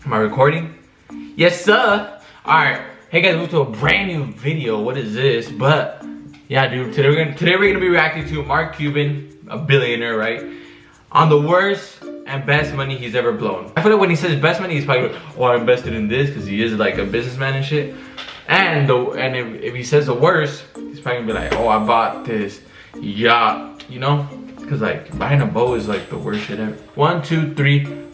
Am I recording? Yes, sir. Alright. Hey guys, welcome to a brand new video. What is this? But yeah, dude, today we're gonna be reacting to Mark Cuban, a billionaire, right? On the worst and best money he's ever blown. I feel like when he says best money, he's probably like, oh, I invested in this because he is like a businessman and shit. And if he says the worst, he's probably gonna be like, oh, I bought this yacht, you know? Because like buying a boat is like the worst shit ever. 1, 2, 3.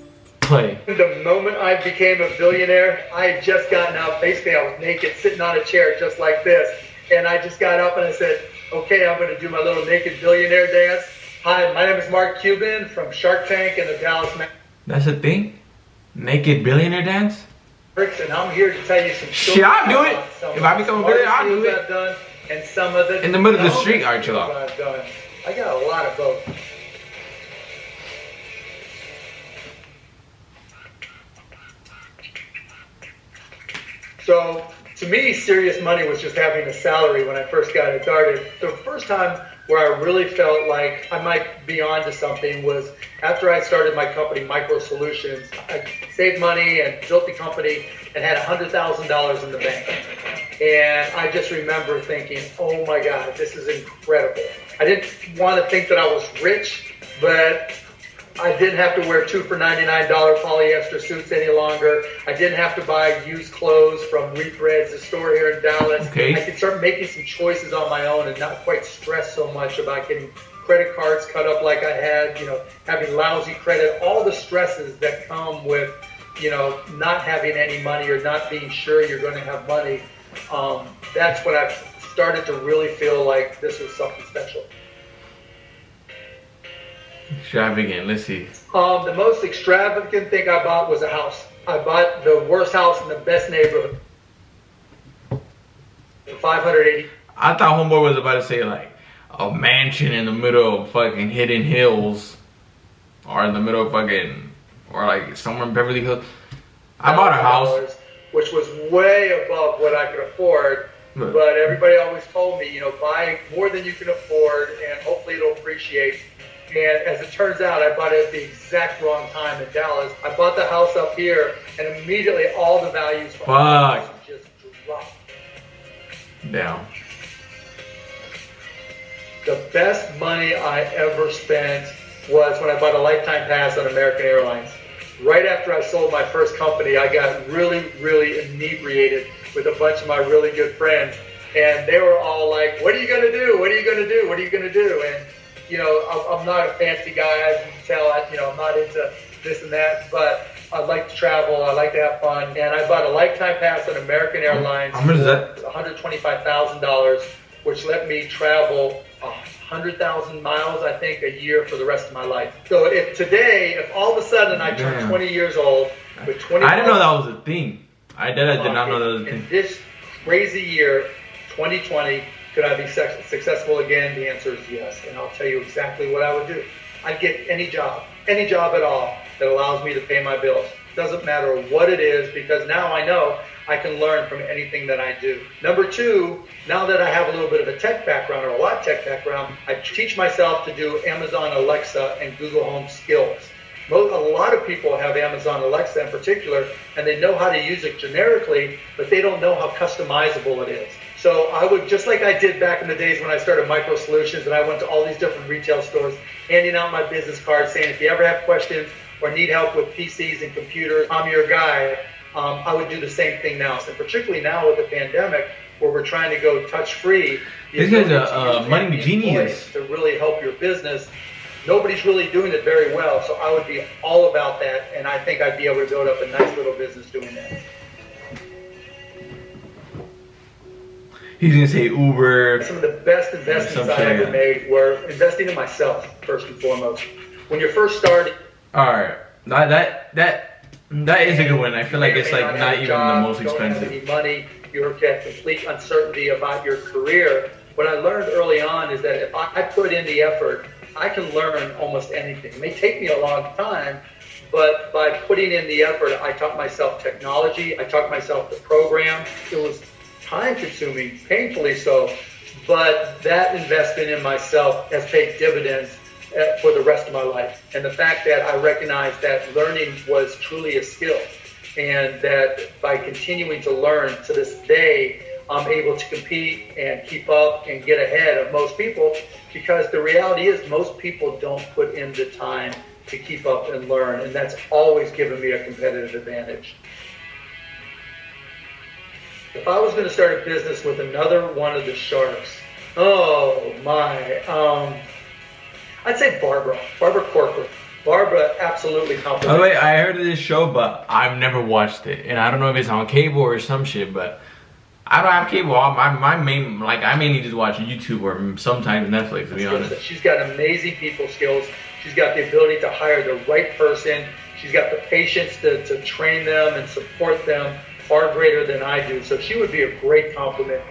Play. The moment I became a billionaire, I had just gotten out. Basically, I was naked, sitting on a chair just like this. And I just got up and I said, okay, I'm going to do my little naked billionaire dance. Hi, my name is Mark Cuban from Shark Tank and the Dallas Mavericks. That's a thing? Naked billionaire dance? And I'm here to tell you some stories. Shit, I'll do it. If I become a billionaire, I'll do it. I've done, and some of the in the middle of the street, aren't you? I've done. I got a lot of both. So, to me, serious money was just having a salary when I first got it started. The first time where I really felt like I might be onto something was after I started my company, Micro Solutions. I saved money and built the company and had $100,000 in the bank. And I just remember thinking, oh my God, this is incredible. I didn't want to think that I was rich, but I didn't have to wear 2 for $99 polyester suits any longer. I didn't have to buy used clothes from Rethreads, the store here in Dallas. Okay. I could start making some choices on my own and not quite stress so much about getting credit cards cut up like I had, having lousy credit, all the stresses that come with, not having any money or not being sure you're going to have money. That's when I started to really feel like this was something special. Extravagant, let's see. The most extravagant thing I bought was a house. I bought the worst house in the best neighborhood. For $580. I thought homeboy was about to say like a mansion in the middle of fucking Hidden Hills. Or in the middle of fucking, or like somewhere in Beverly Hills. I bought a house. Which was way above what I could afford. But everybody always told me, buy more than you can afford and hopefully it'll appreciate. And as it turns out, I bought it at the exact wrong time in Dallas. I bought the house up here, and immediately all the values for the house just dropped. Down. The best money I ever spent was when I bought a lifetime pass on American Airlines. Right after I sold my first company, I got really, really inebriated with a bunch of my really good friends. And they were all like, what are you going to do? What are you going to do? What are you going to do? And I'm not a fancy guy, as you can tell. I'm not into this and that, but I like to travel. I like to have fun. And I bought a lifetime pass on American Airlines. How much is that? $125,000, which let me travel 100,000 miles, I think, a year for the rest of my life. So if all of a sudden I turn 20 years old with 20, I didn't know that was a thing. I did not know that was a thing. In this crazy year, 2020. Could I be successful again? The answer is yes, and I'll tell you exactly what I would do. I'd get any job at all that allows me to pay my bills. Doesn't matter what it is, because now I know I can learn from anything that I do. Number two, now that I have a little bit of a tech background, or a lot of tech background, I teach myself to do Amazon Alexa and Google Home skills. A lot of people have Amazon Alexa in particular, and they know how to use it generically, but they don't know how customizable it is. So I would, just like I did back in the days when I started Micro Solutions and I went to all these different retail stores, handing out my business cards saying, if you ever have questions or need help with PCs and computers, I'm your guy. I would do the same thing now. So particularly now with the pandemic, where we're trying to go touch-free. This guy's a money genius. To really help your business. Nobody's really doing it very well, so I would be all about that, and I think I'd be able to build up a nice little business doing that. He's gonna say Uber. Some of the best investments I ever made were investing in myself, first and foremost. When you're first starting. Alright, that is a good one. I feel like it's like not even the most expensive. Don't have any money, you're at complete uncertainty about your career. What I learned early on is that if I put in the effort, I can learn almost anything. It may take me a long time, but by putting in the effort, I taught myself technology, I taught myself the program. It was time-consuming, painfully so, but that investment in myself has paid dividends for the rest of my life. And the fact that I recognized that learning was truly a skill. and that by continuing to learn to this day, I'm able to compete and keep up and get ahead of most people, because the reality is most people don't put in the time to keep up and learn, and that's always given me a competitive advantage. If I was going to start a business with another one of the sharks, oh my, I'd say Barbara Corcoran. Barbara absolutely compliments. By the way, I heard of this show, but I've never watched it, and I don't know if it's on cable or some shit, but I don't have cable. My main, like, I mainly just watch YouTube or sometimes Netflix, to be honest. She's got amazing people skills. She's got the ability to hire the right person. She's got the patience to train them and support them far greater than I do. So she would be a great compliment.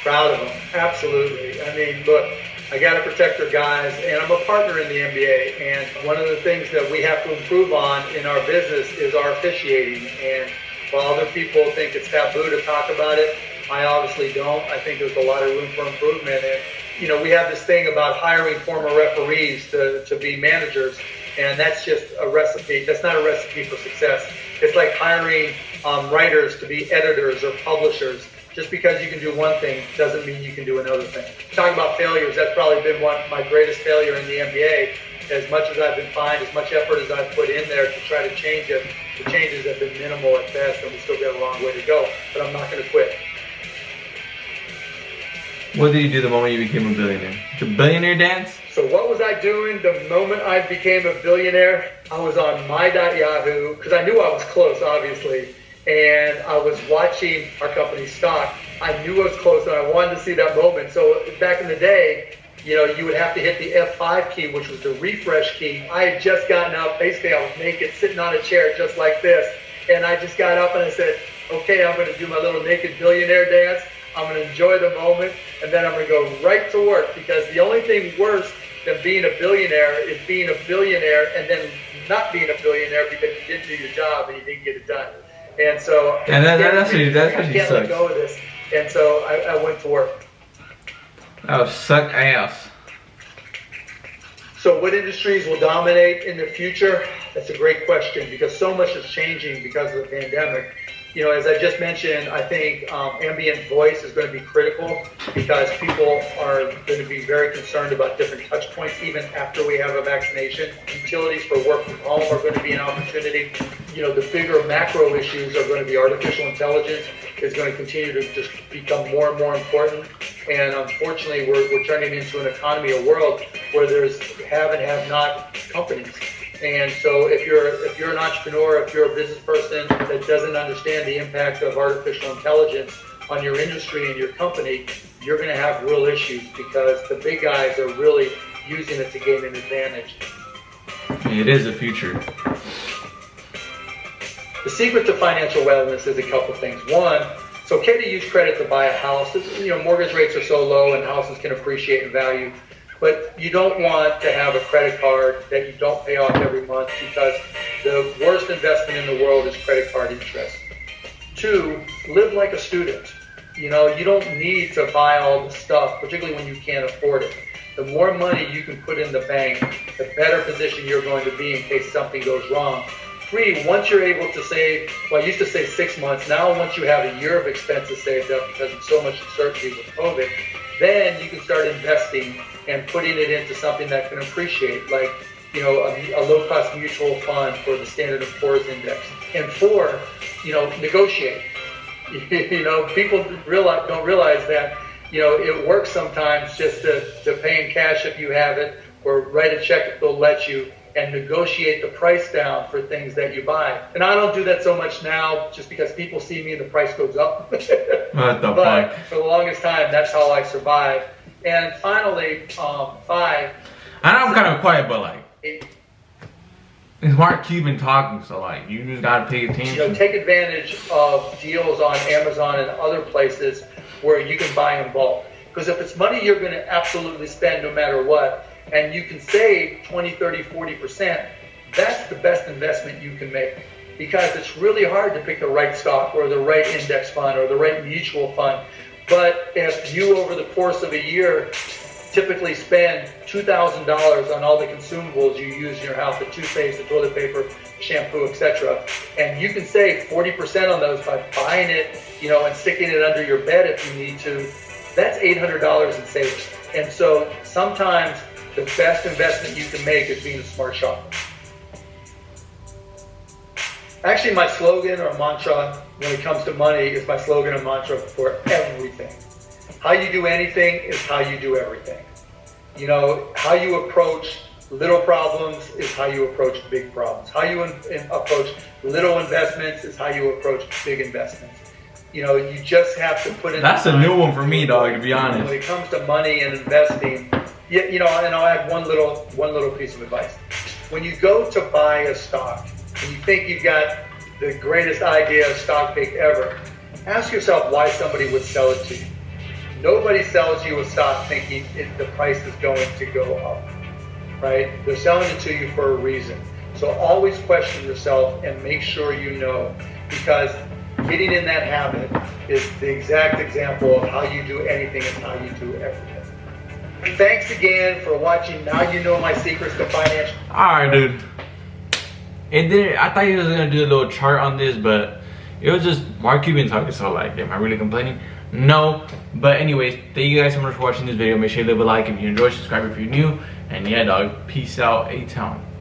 Proud of them, absolutely. I mean, look, I got to protect our guys, and I'm a partner in the NBA, and one of the things that we have to improve on in our business is our officiating. And while other people think it's taboo to talk about it, I obviously don't. I think there's a lot of room for improvement. And, you know, we have this thing about hiring former referees to be managers, and that's just a recipe. That's not a recipe for success. It's like hiring writers to be editors or publishers. Just because you can do one thing doesn't mean you can do another thing. Talking about failures, that's probably been my greatest failure in the NBA. As much as I've been fined, as much effort as I've put in there to try to change it, the changes have been minimal at best, and we still got a long way to go. But I'm not going to quit. What did you do the moment you became a billionaire? The billionaire dance? So what was I doing the moment I became a billionaire? I was on my.yahoo, because I knew I was close, obviously. And I was watching our company's stock. I knew I was close, and I wanted to see that moment. So back in the day, you know, you would have to hit the F5 key, which was the refresh key. I had just gotten up. Basically, I was naked, sitting on a chair just like this. And I just got up and I said, okay, I'm going to do my little naked billionaire dance. I'm going to enjoy the moment, and then I'm going to go right to work, because the only thing worse than being a billionaire is being a billionaire and then not being a billionaire because you didn't do your job and you didn't get it done. And so I can't let go of this. And so I went to work. That would suck ass. So what industries will dominate in the future? That's a great question, because so much is changing because of the pandemic. You know, as I just mentioned, I think ambient voice is going to be critical, because people are going to be very concerned about different touch points even after we have a vaccination. Utilities for work from home are going to be an opportunity. You know, the bigger macro issues are going to be artificial intelligence is going to continue to just become more and more important. And unfortunately, we're turning into an economy, a world where there's have and have not companies. And so if you're an entrepreneur, if you're a business person that doesn't understand the impact of artificial intelligence on your industry and your company, you're going to have real issues, because the big guys are really using it to gain an advantage. It is the future. The secret to financial wellness is a couple things. One, it's okay to use credit to buy a house. You know, mortgage rates are so low and houses can appreciate in value. But you don't want to have a credit card that you don't pay off every month, because the worst investment in the world is credit card interest. Two, live like a student. You know, you don't need to buy all the stuff, particularly when you can't afford it. The more money you can put in the bank, the better position you're going to be in case something goes wrong. Three, once you're able to save, well, I used to say 6 months. Now, once you have a year of expenses saved up because of so much uncertainty with COVID, then you can start investing and putting it into something that can appreciate, like, you know, a low-cost mutual fund for the Standard & Poor's Index. And four, you know, negotiate. You know, people don't realize that, you know, it works sometimes just to pay in cash if you have it, or write a check if they'll let you, and negotiate the price down for things that you buy. And I don't do that so much now, just because people see me and the price goes up. What the But fuck? for the longest time, that's how I survived. And finally, 5. I know I'm kind of quiet, but like, it's Mark Cuban talking, so like, you just gotta pay attention. You know, take advantage of deals on Amazon and other places where you can buy in bulk. Because if it's money you're going to absolutely spend no matter what, and you can save 20, 30, 40%, that's the best investment you can make. Because it's really hard to pick the right stock or the right index fund or the right mutual fund. But if you, over the course of a year, typically spend $2,000 on all the consumables you use in your house, the toothpaste, the toilet paper, shampoo, etc. And you can save 40% on those by buying it, you know, and sticking it under your bed if you need to. That's $800 in savings. And so sometimes the best investment you can make is being a smart shopper. Actually, my slogan or mantra when it comes to money is my slogan and mantra for everything. How you do anything is how you do everything. You know, how you approach little problems is how you approach big problems. How you approach little investments is how you approach big investments. You know, you just have to put in. That's a new one for me, dog, to be honest. When it comes to money and investing, you know, and I'll add one little piece of advice. When you go to buy a stock and you think you've got the greatest idea of stock pick ever, ask yourself why somebody would sell it to you. Nobody sells you a stock thinking the price is going to go up, right? They're selling it to you for a reason. So always question yourself and make sure you know, because getting in that habit is the exact example of how you do anything and how you do everything. Thanks again for watching. Now you know my secrets to financial. Alright, dude. And then I thought he was gonna do a little chart on this, but it was just Mark Cuban talking, so like, am I really complaining? No. But anyways, thank you guys so much for watching this video. Make sure you leave a like if you enjoyed, subscribe if you're new, and yeah, dog, peace out, A-Town.